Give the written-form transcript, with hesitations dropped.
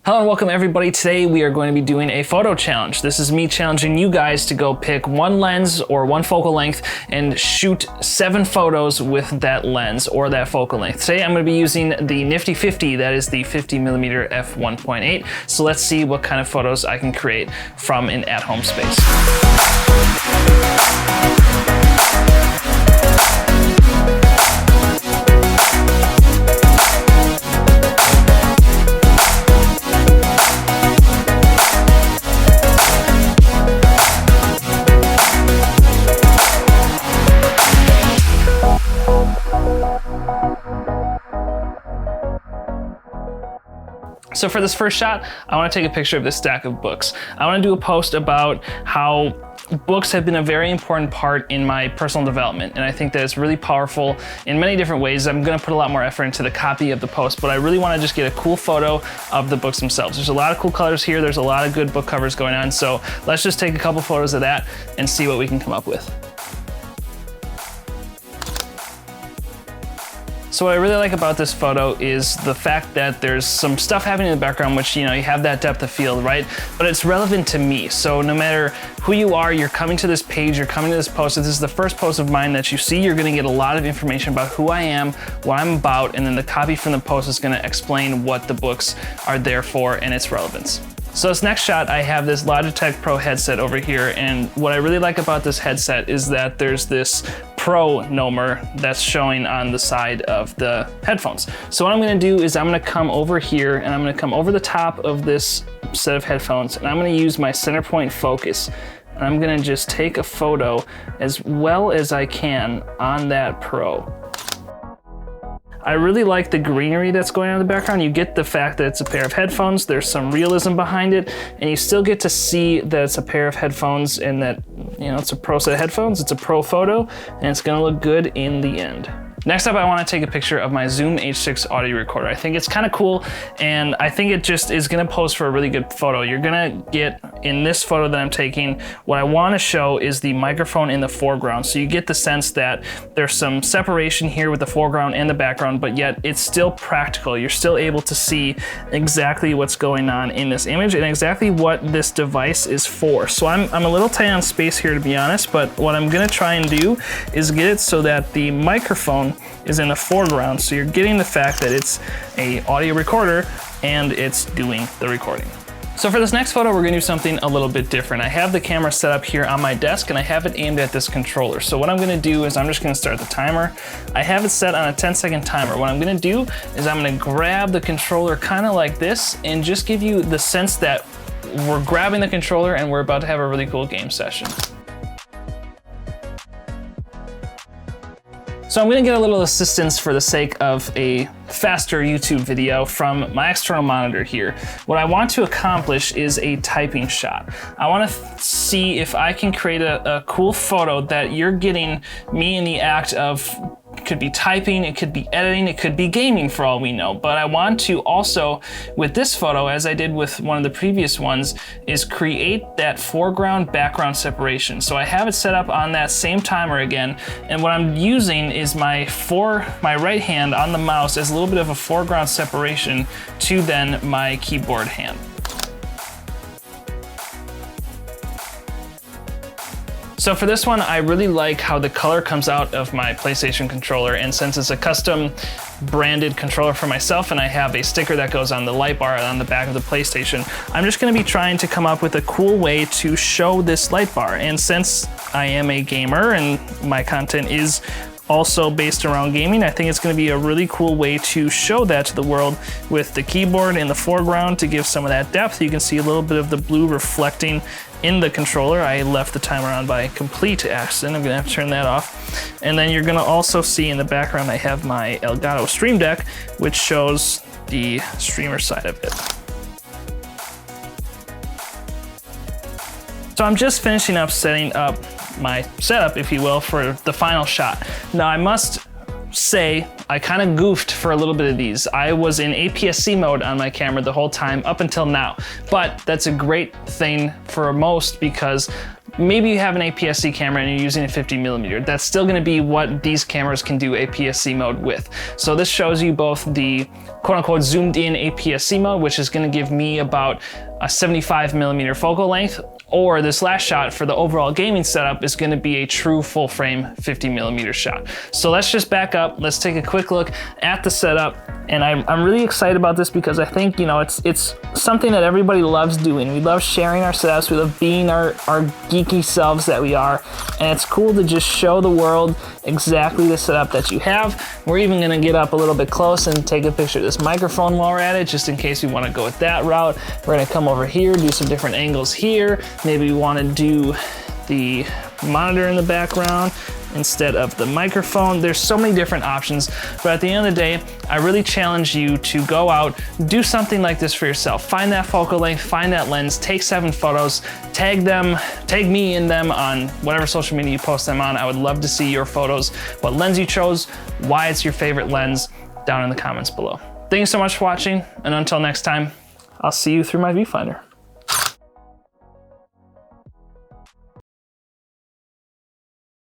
Hello and welcome everybody. Today we are going to be doing a photo challenge. This is me challenging you guys to go pick one lens or one focal length and shoot 7 photos with that lens or that focal length. Today I'm going to be using the Nifty 50, that is the 50mm f1.8. So let's see what kind of photos I can create from an at-home space. So for this first shot, I want to take a picture of this stack of books. I want to do a post about how books have been a very important part in my personal development, and I think that it's really powerful in many different ways. I'm going to put a lot more effort into the copy of the post, but I really want to just get a cool photo of the books themselves. There's a lot of cool colors here. There's a lot of good book covers going on, so let's just take a couple photos of that and see what we can come up with. So what I really like about this photo is the fact that there's some stuff happening in the background, which, you have that depth of field, right? But it's relevant to me. So no matter who you are, you're coming to this page, you're coming to this post. If this is the first post of mine that you see, you're gonna get a lot of information about who I am, what I'm about, and then the copy from the post is gonna explain what the books are there for and its relevance. So this next shot, I have this Logitech Pro headset over here, and what I really like about this headset is that there's this Pro number that's showing on the side of the headphones. So what I'm gonna do is I'm gonna come over here and I'm gonna come over the top of this set of headphones, and I'm gonna use my center point focus. And I'm gonna just take a photo as well as I can on that Pro. I really like the greenery that's going on in the background. You get the fact that it's a pair of headphones, there's some realism behind it, and you still get to see that it's a pair of headphones and that, it's a Pro set of headphones, it's a Pro photo, and it's gonna look good in the end. Next up, I want to take a picture of my Zoom H6 audio recorder. I think it's kind of cool, and I think it just is going to pose for a really good photo. You're going to get, in this photo that I'm taking, what I want to show is the microphone in the foreground. So you get the sense that there's some separation here with the foreground and the background, but yet it's still practical. You're still able to see exactly what's going on in this image and exactly what this device is for. So I'm a little tight on space here, to be honest, but what I'm going to try and do is get it so that the microphone is in the foreground, so you're getting the fact that it's a audio recorder and it's doing the recording. So for this next photo, we're gonna do something a little bit different. I have the camera set up here on my desk and I have it aimed at this controller. So what I'm gonna do is I'm just gonna start the timer. I have it set on a 10-second timer. What I'm gonna do is I'm gonna grab the controller kind of like this and just give you the sense that we're grabbing the controller and we're about to have a really cool game session. So I'm gonna get a little assistance for the sake of a faster YouTube video from my external monitor here. What I want to accomplish is a typing shot. I wanna see if I can create a cool photo that you're getting me in the act of. It could be typing, it could be editing, it could be gaming for all we know. But I want to also, with this photo, as I did with one of the previous ones, is create that foreground background separation. So I have it set up on that same timer again, and what I'm using is my right hand on the mouse as a little bit of a foreground separation to then my keyboard hand. So for this one, I really like how the color comes out of my PlayStation controller, and since it's a custom branded controller for myself and I have a sticker that goes on the light bar on the back of the PlayStation, I'm just gonna be trying to come up with a cool way to show this light bar. And since I am a gamer and my content is also based around gaming, I think it's going to be a really cool way to show that to the world with the keyboard in the foreground to give some of that depth. You can see a little bit of the blue reflecting in the controller. I left the timer on by complete accident. I'm gonna have to turn that off. And then you're gonna also see in the background I have my Elgato Stream Deck, which shows the streamer side of it. So I'm just finishing up setting up my setup, if you will, for the final shot. Now I must say I kind of goofed for a little bit of these. I was in APS-C mode on my camera the whole time up until now, but that's a great thing for most because maybe you have an APS-C camera and you're using a 50mm. That's still gonna be what these cameras can do APS-C mode with. So this shows you both the quote-unquote zoomed in APS-C mode, which is gonna give me about a 75mm focal length, or this last shot for the overall gaming setup is gonna be a true full frame 50mm shot. So let's just back up, let's take a quick look at the setup. And I'm really excited about this because I think, you know, it's something that everybody loves doing. We love sharing our setups, we love being our geeky selves that we are. And it's cool to just show the world exactly the setup that you have. We're even gonna get up a little bit close and take a picture of this microphone while we're at it, just in case we wanna go with that route. We're gonna come over here, do some different angles here. Maybe we wanna do the monitor in the background instead of the microphone. There's so many different options, but at the end of the day, I really challenge you to go out, do something like this for yourself. Find that focal length, find that lens, take 7 photos, tag them, tag me in them on whatever social media you post them on. I would love to see your photos, what lens you chose, why it's your favorite lens, down in the comments below. Thank you so much for watching, and until next time, I'll see you through my viewfinder.